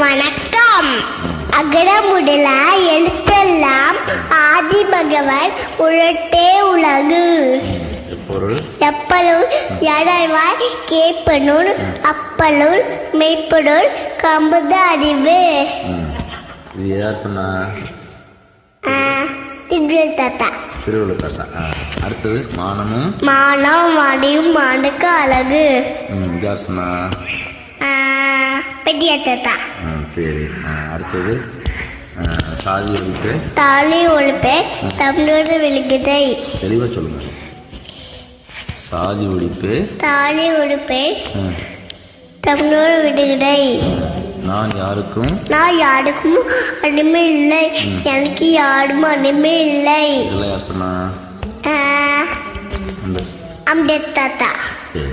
வணக்கம். அகர முதல எழுத்தெல்லாம் ஆதி பகவன் உலட்டே உலகு. எப்பொருள் யாராய்வாய் கேட்பனுள் அப்பலுள் மெய்ப்பொருள் கம்புத அறிவு. இது யார் சொன்னா? திருவள்ளுவர் தாத்தா. திருவள்ளுவர் தாத்தா. அடுத்தது மானம் மடியும் மாண்டுக்கு அழகு. யார் சொன்னா? பெட்டியா தாத்தா. சரி. அடுத்தது சாதி ஒழிப்பு தாலி ஒழிப்பு தமிழோட விழுகுதை. தெளிவா சொல்லுங்க. சாதி ஒழிப்பு தாலி ஒழிப்பு தமிழோட விடுகதை. நான் யாருக்கும் அடிமை இல்லை, எனக்கு யாரும் அடிமை இல்லை. யார் சொன்னா? அம்பேத் தாத்தா. சரி.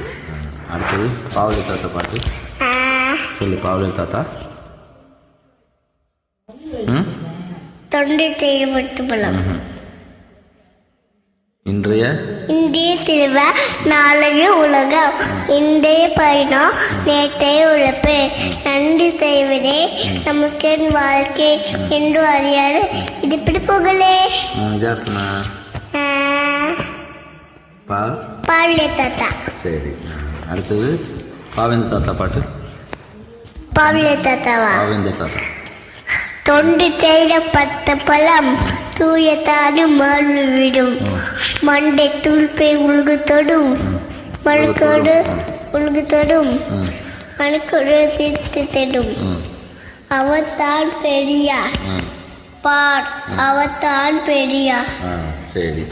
அடுத்தது பாவலி தாத்தா பாட்டு சொல்லு. பாவலி தாத்தா தொண்டு செய்யப்பட்டு பலம். இன்றைய திருவ நாளைய உலகம், இன்றைய பயணம் நேற்றைய உழைப்பு, நன்றி செய்வதே நமக்கு வாழ்க்கை என்று அறியாது இது பிடிப்புகளே. பாவலி தாத்தா. சரி. அடுத்தது பாவேந்த தாத்தா பாட்டு. பாவலி தாத்தாவா? பாவேந்த தாத்தா. தொண்டு செய்யப்பட்ட பழம் தூயத்தாடு மாறிவிடும், மண்டை தூள்பை உழுகு தொடும், மழுக்கோடு உழுகு தொடும், மனுக்கோடு தீர்த்து தொடும். அவத்தான் பெரியார் பார், அவத்தான் பெரியார். சரி.